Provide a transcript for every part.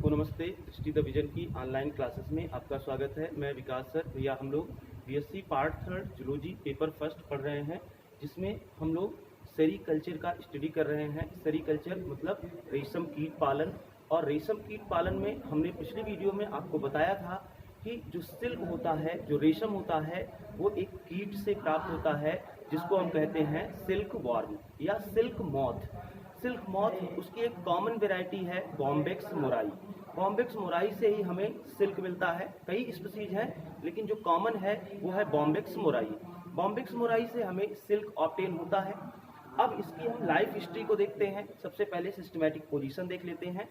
सबको नमस्ते। दृष्टि द विजन की ऑनलाइन क्लासेस में आपका स्वागत है। मैं विकास सर। भैया हम लोग BSc part 3 zoology paper first पढ़ रहे हैं, जिसमें हम लोग सेरीकल्चर का स्टडी कर रहे हैं। सेरीकल्चर मतलब रेशम कीट पालन। और रेशम कीट पालन में हमने पिछली वीडियो में आपको बताया था कि जो सिल्क होता है, जो रेशम होता है, वो एक कीट से प्राप्त होता है जिसको हम कहते हैं सिल्क वॉर्म या सिल्क मॉथ। सिल्क मॉथ उसकी एक कॉमन वेराइटी है बॉम्बेक्स मोराई। बॉम्बेक्स मोराई से ही हमें सिल्क मिलता है। कई स्पीसीज हैं लेकिन जो कॉमन है वो है बॉम्बेक्स मोराई। बॉम्बेक्स मोराई से हमें सिल्क ऑब्टेन होता है। अब इसकी हम लाइफ हिस्ट्री को देखते हैं। सबसे पहले सिस्टमैटिक पोजीशन देख लेते हैं।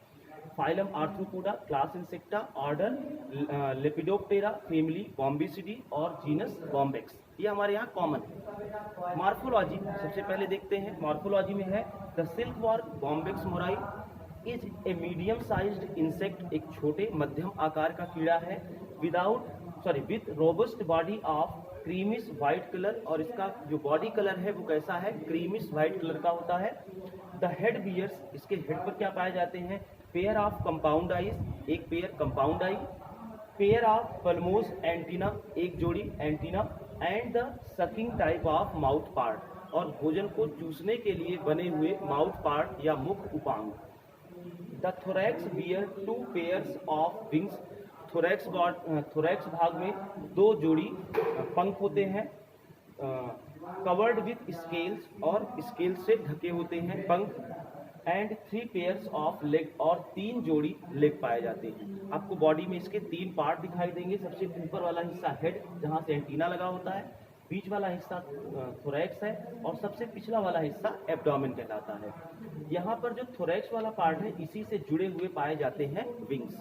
Phylum arthropoda, class insecta, order lepidoptera, family bombycidae और जीनस बॉम्बेक्स, ये हमारे यहाँ कॉमन है। मॉर्फोलॉजी सबसे पहले देखते हैं। मॉर्फोलॉजी में है the silk worm Bombyx mori is a medium sized insect, एक छोटे मध्यम आकार का कीड़ा है, with robust body of creamish white colour. और इसका जो बॉडी कलर है वो कैसा है? क्रीमिश व्हाइट कलर का होता है। द हेड बियर्स, इसके हेड पर क्या पाए जाते हैं? पेयर ऑफ कंपाउंड आइज, एक pair compound eye, pair of plumose antenna, एक जोड़ी antenna, and the sucking type of mouth part, और भोजन को चूसने के लिए बने हुए माउथ पार्ट या मुख उपांग। The thorax bear 2 pairs of wings, thorax भाग में 2 जोड़ी पंख होते हैं। कवर्ड विथ स्केल्स, और स्केल्स से ढके होते हैं पंख। एंड 3 पेयर्स ऑफ लेग, और 3 जोड़ी लेग पाए जाते हैं। आपको बॉडी में इसके 3 पार्ट दिखाई देंगे। सबसे ऊपर वाला हिस्सा हेड, जहाँ से एंटीना लगा होता है, बीच वाला हिस्सा थोरैक्स है, और सबसे पिछला वाला हिस्सा एब्डोमेन कहलाता है। यहाँ पर जो थोरैक्स वाला पार्ट है, इसी से जुड़े हुए पाए जाते हैं विंग्स।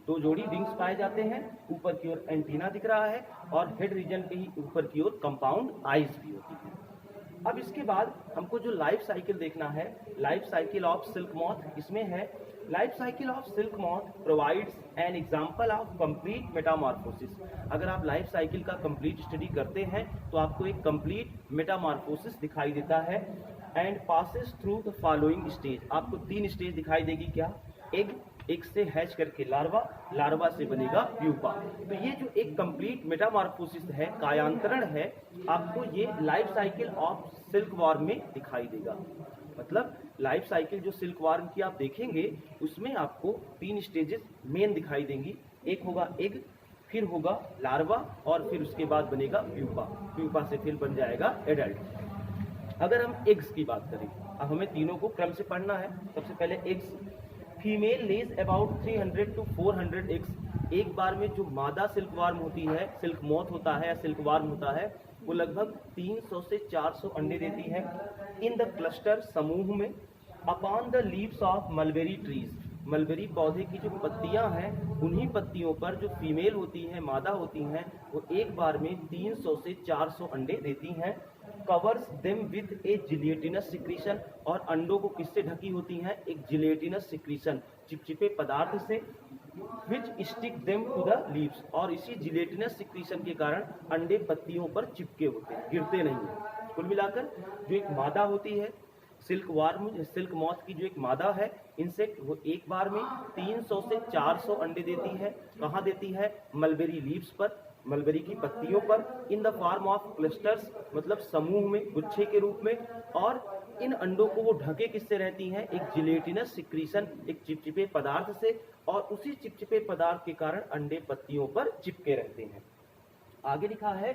2 जोड़ी विंग्स पाए जाते हैं। ऊपर की ओर एंटीना दिख रहा है, और हेड रीजन के ही ऊपर की ओर कंपाउंड आइज भी होती है। अब इसके बाद हमको जो लाइफ साइकिल देखना है, life cycle of silk moth, इसमें है life cycle of silk moth provides an example of complete Metamorphosis. अगर आप लाइफ साइकिल का कंप्लीट स्टडी करते हैं तो आपको एक कंप्लीट मेटामॉर्फोसिस दिखाई देता है। And passes through the following stage, आपको 3 स्टेज दिखाई देगी। क्या? एग से हैच करके लार्वा, लार्वा से बनेगा प्यूपा। तो ये जो एक कंप्लीट मेटामॉर्फोसिस है, कायांतरण है, आपको ये life cycle of silk worm में दिखाई देगा। मतलब लाइफ साइकिल जो सिल्क वॉर्म की आप देखेंगे उसमें आपको 3 स्टेजेस मेन दिखाई देंगी। एक होगा एग, फिर होगा लार्वा, और फिर उसके बाद बनेगा प्यूपा। प्यूपा से फिर बन जाएगा एडल्ट। अगर हम एग्स की बात करें, अब हमें तीनों को क्रम से पढ़ना है। सबसे पहले eggs. Female lays about 300 to 400 eggs. एक बार में जो मादा सिल्क वार्म होती है, सिल्क मॉथ होता है या सिल्क वार्म होता है, वो लगभग 300 से 400 अंडे देती है। इन द क्लस्टर, समूह में। Upon the leaves of mulberry trees, mulberry पौधे की जो पत्तियां हैं, उन्हीं पत्तियों पर जो फीमेल होती हैं, मादा होती हैं, वो एक बार में 300 से 400 अंडे देती हैं। Covers them with A gelatinous secretion, और अंडों को किससे ढकी होती हैं? एक जिलेटिनस सिक्रीशन, चिपचिपे पदार्थ से। Which stick them to the leaves, और इसी जिलेटिनस सिक्रीशन के कारण अंडे पत्तियों पर चिपके होते हैं, गिरते नहीं हैं। कुल मिलाकर जो एक मादा होती है सिल्क वार्म, सिल्क मॉथ की जो एक मादा है इंसेक्ट, वो एक बार में 300 से 400 अंडे देती है। कहाँ देती है? मलबेरी लीव्स पर, मलबेरी की पत्तियों पर। In the form of clusters, मतलब समूह में, गुच्छे के रूप में। और इन अंडों को वो ढके किससे रहती हैं? एक जिलेटिनस सिक्रीशन, एक चिपचिपे पदार्थ से, और उसी चिपचिपे पदार्थ के कारण अंडे पत्तियों पर चिपके रहते हैं। आगे लिखा है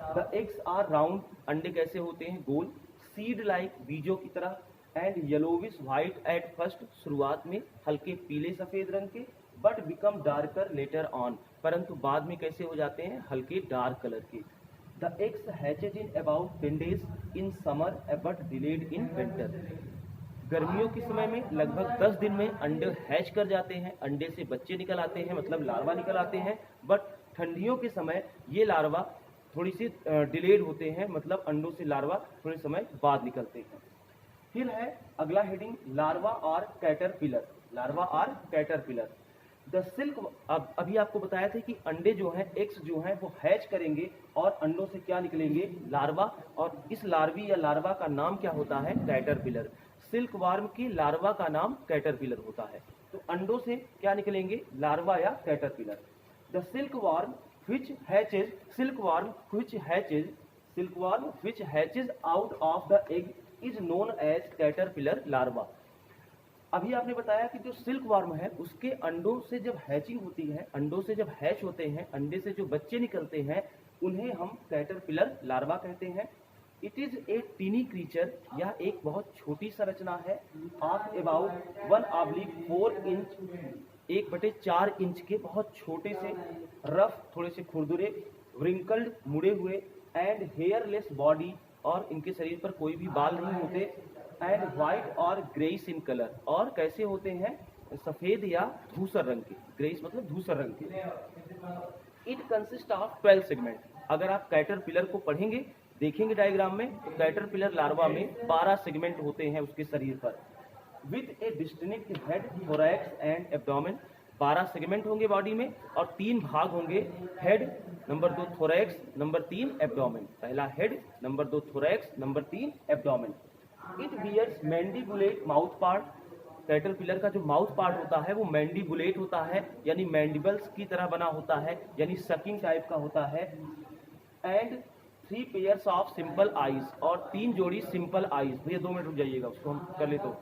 द एग्स आर राउंड, अंडे कैसे होते हैं? गोल। सीड लाइक, बीजों की तरह। And yellowish white at first, शुरुआत में हल्के पीले सफेद रंग के। But become darker later on, परंतु बाद में कैसे हो जाते हैं? हल्के डार्क कलर के। The eggs hatches in about 10 days in summer but delayed in winter. गर्मियों के समय में लगभग 10 दिन में अंडे हैच कर जाते हैं, अंडे से बच्चे निकल आते हैं, मतलब लार्वा निकल आते हैं। बट ठंडियों के समय ये लार्वा थोड़ी सी डिलेड होते हैं, मतलब अंडों से लार्वा थोड़े समय बाद निकलते हैं। फिर है अगला हेडिंग, लार्वा और कैटरपिलर। लार्वा और कैटरपिलर। द सिल्क, अब अभी आपको बताया था कि अंडे जो हैं, एग्स जो हैं, वो हैच करेंगे और अंडों से क्या निकलेंगे? लार्वा। और इस लार्वी या लार्वा का नाम क्या होता है? कैटरपिलर। सिल्क वार्म के लार्वा का नाम कैटरपिलर होता है। तो अंडों से क्या निकलेंगे, लार्वा या caterpillar. The silk warm which hatches, silkworm which hatches out of the egg is known as caterpillar larva। अभी आपने बताया कि जो सिल्क वार्म है उसके अंडों से जब हैचिंग होती है, अंडों से जब हैच होते हैं, अंडे से जो बच्चे निकलते हैं उन्हें हम कैटरपिलर लार्वा कहते हैं। It is a tiny creature, यह एक बहुत छोटी संरचना है, ऑफ अबाउट 1/4 इंच, 1/4 इंच के बहुत छोटे से, रफ थोड़े से खुरदुरे, व्रिंकल्ड मुड़े हुए, एंड हेयरलेस बॉडी, और इनके शरीर पर कोई भी बाल नहीं होते, एंड व्हाइट और ग्रेइश इन कलर, और कैसे होते हैं, सफेद या धूसर रंग के, ग्रेइश मतलब धूसर रंग के। It consist of 12 segment. अगर आप कैटरपिलर को पढ़ेंगे, देखेंगे डायग्राम में, तो कैटरपिलर लार्वा में 12 सेगमेंट होते हैं उसके शरीर पर, with a distinct head, thorax and abdomen. 12 segment होंगे बॉडी में और 3 भाग होंगे, head, number 2 thorax, number 3 abdomen. पहला head, number 2 thorax, number 3 abdomen. It bears mandibulate mouth part. Caterpillar का जो माउथ पार्ट होता है वो मैंडिबुलेट होता है, यानी मैंडिबल्स की तरह बना होता है, यानी सकिंग टाइप का होता है। And 3 pairs of simple eyes, और 3 जोड़ी सिंपल आईज। भैया 2 मिनट रुक जाइएगा, उसको हम कर ले तो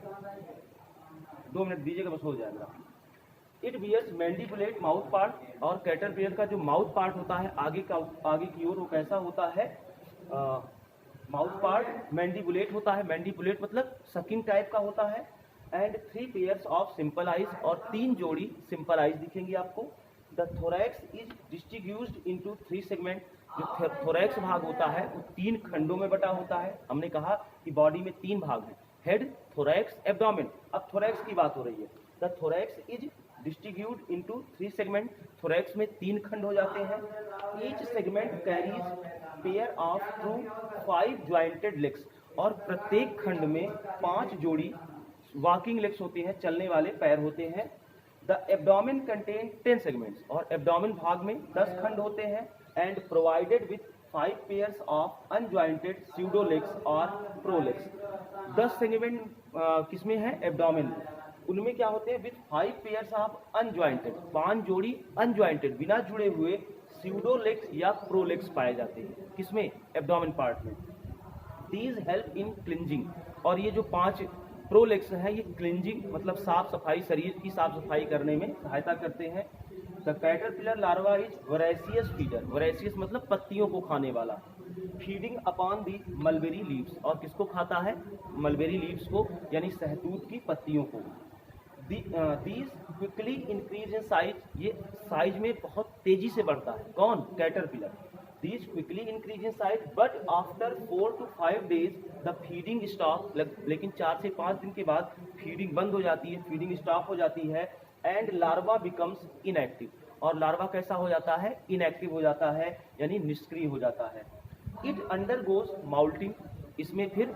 2 मिनट दीजिएगा, बस हो जाएगा। It bears mandibulate mouth part, और कैटरपिलर का जो माउथ पार्ट होता है आगे की ओर, वो कैसा होता है, माउथ पार्ट मैंडिबुलेट होता है, मैंडिबुलेट मतलब सकिंग टाइप का होता है। And 3 pairs of simple eyes, और 3 जोड़ी सिंपल आईज दिखेंगी आपको। The thorax is distributed into 3 segment. जो थोरैक्स भाग होता है वो 3 खंडों में बटा होता है। हमने कहा कि बॉडी में 3 भाग हैं, हेड, थोरैक्स, एब्डोमेन। अब थोरैक्स की बात हो रही है। The thorax is distribute into 3 segment. Thorax में 3 खंड हो जाते हैं। Each segment carries pair of 5 jointed legs, और प्रत्येक खंड में 5 जोड़ी वॉकिंग लेग्स होते हैं, चलने वाले पैर होते हैं। द एब्डोमेन कंटेन 10 सेगमेंट्स, और एब्डोमेन भाग में 10 खंड होते हैं। And provided with 5 pairs of unjointed pseudo legs और प्रो लेग्स। 10 सेगमेंट किसमें है, एब्डोमेन में। उनमें क्या होते हैं, विथ 5 पेयर्स ऑफ अनज्वाइंटेड, 5 जोड़ी अनज्वाइंटेड बिना जुड़े हुए स्यूडो लेग्स या प्रो लेग्स पाए जाते हैं, किसमें, एब्डोमेन पार्ट में। दीज हेल्प इन क्लिंजिंग, और ये जो 5 प्रो लेग्स हैं ये क्लिंजिंग मतलब साफ सफाई, शरीर की साफ सफाई करने में सहायता करते हैं। The caterpillar larva is voracious feeder, voracious मतलब पत्तियों को खाने वाला। Feeding upon the mulberry leaves, और किसको खाता है, मलबेरी लीव्स को, यानी सहतूत की पत्तियों को। These quickly increase in size, ये साइज में बहुत तेजी से बढ़ता है, कौन, caterpillar. These quickly increase in size, but after 4 to 5 days the feeding stop, लेकिन 4 से 5 दिन के बाद फीडिंग बंद हो जाती है, फीडिंग स्टॉप हो जाती है। एंड लार्वा बिकम्स इनएक्टिव, और लार्वा कैसा हो जाता है, इनएक्टिव हो जाता है, यानी निष्क्रिय हो जाता है। इट अंडरगोज माउल्टिंग, इसमें फिर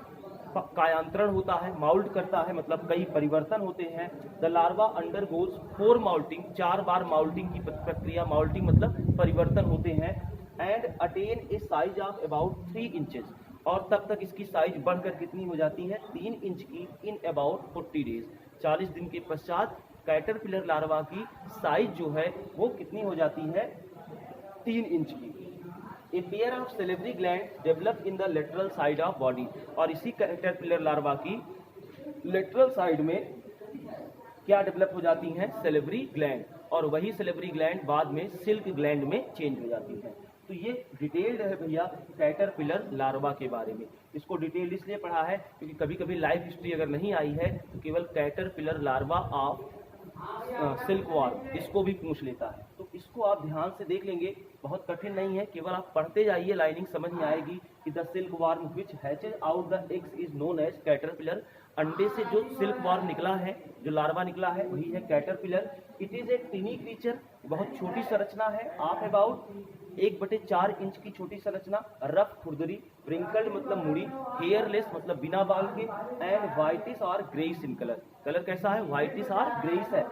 कायांतरण होता है, माउल्ट करता है मतलब कई परिवर्तन होते हैं। द लार्वा अंडरगोज 4 माउल्टिंग, 4 बार माउल्टिंग की प्रक्रिया, माउल्टिंग मतलब परिवर्तन होते हैं। And attain A size of about 3 inches, और तब तक इसकी साइज बढ़कर कितनी हो जाती है, 3 इंच की, इन अबाउट 40 डेज, 40 दिन के पश्चात कैटरपिलर लार्वा की साइज जो है वो कितनी हो जाती है, 3 इंच की। A pair of salivary gland develop in the lateral side of body, और इसी कैटरपिलर लार्वा की लेटरल साइड में क्या डेवलप हो जाती हैं, सेलेवरी ग्लैंड, और वही सेलेवरी ग्लैंड बाद में सिल्क ग्लैंड में चेंज हो जाती है। तो ये डिटेल्ड है भैया कैटरपिलर लार्वा के बारे में। इसको डिटेल इसलिए पढ़ा है क्योंकि कभी कभी लाइफ हिस्ट्री अगर नहीं आई है तो केवल caterpillar larva of silk warm इसको भी पूछ लेता है, तो इसको आप ध्यान से देख लेंगे, बहुत कठिन नहीं है, केवल आप पढ़ते जाइए, लाइनिंग समझ में आएगी कि the silk worm which hatches out the eggs is known as caterpillar. अंडे से जो सिल्क वार्म निकला है, जो लार्वा निकला है, वही है caterpillar. It is A टिनी creature, बहुत छोटी संरचना है, ऑफ अबाउट 1/4 इंच की छोटी संरचना, रफ खुरदरी, व्रिंकल्ड मतलब मुड़ी, हेयरलेस मतलब बिना बाल के, एंड व्हाइटिश और ग्रेइश इन कलर, कलर कैसा है, व्हाइटिश और ग्रेइश है।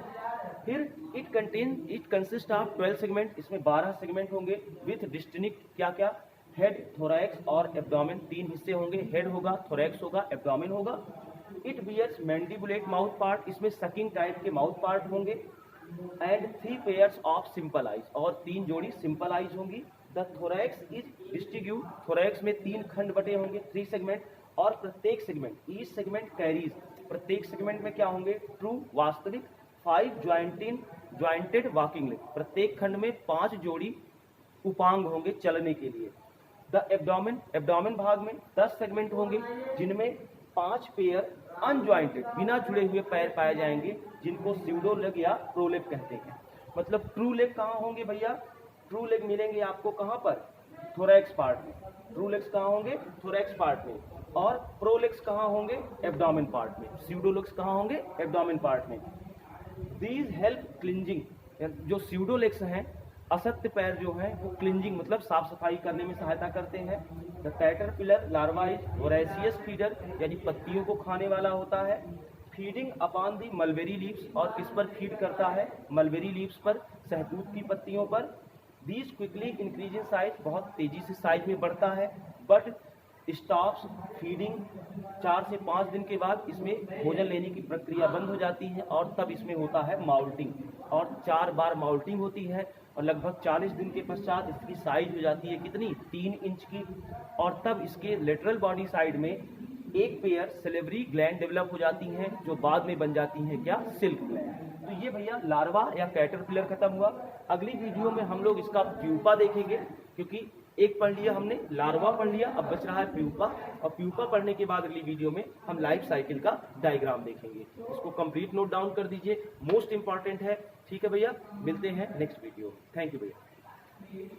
फिर इट कंसिस्ट ऑफ 12 सेगमेंट, इसमें 12 सेगमेंट होंगे, विथ डिस्टिंक्ट क्या क्या, हेड, थोरैक्स और एब्डोमेन, 3 हिस्से होंगे, हेड होगा, थोरैक्स होगा, एब्डोमेन होगा। It bears mandibulate mouth part, इसमें सकिंग टाइप के माउथ पार्ट होंगे। And 3 pairs of simple eyes, और 3 जोड़ी सिंपल आइज होंगी। The thorax is distribute, thorax में 3 खंड बटे होंगे, 3 सेगमेंट, और प्रत्येक सेगमेंट, ईच सेगमेंट कैरीज, प्रत्येक सेगमेंट में क्या होंगे, ट्रू वास्तविक, 5 ज्वाइंटेड वॉकिंग लेग, प्रत्येक खंड में 5 जोड़ी उपांग होंगे चलने के लिए। द एब्डोमेन, एब्डोमेन भाग में 10 सेगमेंट होंगे, जिनमें 5 पेयर अनज्वाइंटेड, बिना जुड़े हुए पैर पाए जाएंगे, जिनको स्यूडो लेग या प्रोलेग कहते हैं। मतलब ट्रू लेग कहाँ होंगे भैया, ट्रू लेग मिलेंगे आपको कहाँ पर, थोरैक्स पार्ट में। ट्रू लेग्स कहाँ होंगे, थोरैक्स पार्ट में, और प्रोलेग्स कहाँ होंगे, एब्डोमेन पार्ट में। स्यूडो लेग्स कहाँ होंगे, एब्डोमेन पार्ट में। दीज हेल्प क्लिंजिंग, जो स्यूडो लेग्स हैं, असत्य पैर जो हैं, वो क्लिंजिंग मतलब साफ सफाई करने में सहायता करते हैं। The caterpillar larva is voracious feeder, यानी पत्तियों को खाने वाला होता है। Feeding upon the mulberry leaves, और किस पर फीड करता है, मलबेरी लीव्स पर, सहतूत की पत्तियों पर। These quickly increase in size, बहुत तेजी से साइज में बढ़ता है। बट स्टॉप्स फीडिंग, 4 से 5 दिन के बाद इसमें भोजन लेने की प्रक्रिया बंद हो जाती है, और तब इसमें होता है माउल्टिंग, और 4 बार माउल्टिंग होती है, और लगभग 40 दिन के पश्चात इसकी साइज हो जाती है कितनी, 3 इंच की। और तब इसके लेटरल बॉडी साइड में एक पेयर सेलेवरी ग्लैंड डेवलप हो जाती हैं, जो बाद में बन जाती हैं क्या, सिल्क ग्लैंड। तो ये भैया लार्वा या कैटरपिलर खत्म हुआ। अगली वीडियो में हम लोग इसका प्यूपा देखेंगे, क्योंकि एक पढ़ लिया हमने, लार्वा पढ़ लिया, अब बच रहा है प्यूपा, और प्यूपा पढ़ने के बाद अगली वीडियो में हम लाइफ साइकिल का डायग्राम देखेंगे। इसको कंप्लीट नोट डाउन कर दीजिए, मोस्ट इंपॉर्टेंट है। ठीक है भैया, मिलते हैं नेक्स्ट वीडियो। थैंक यू भैया।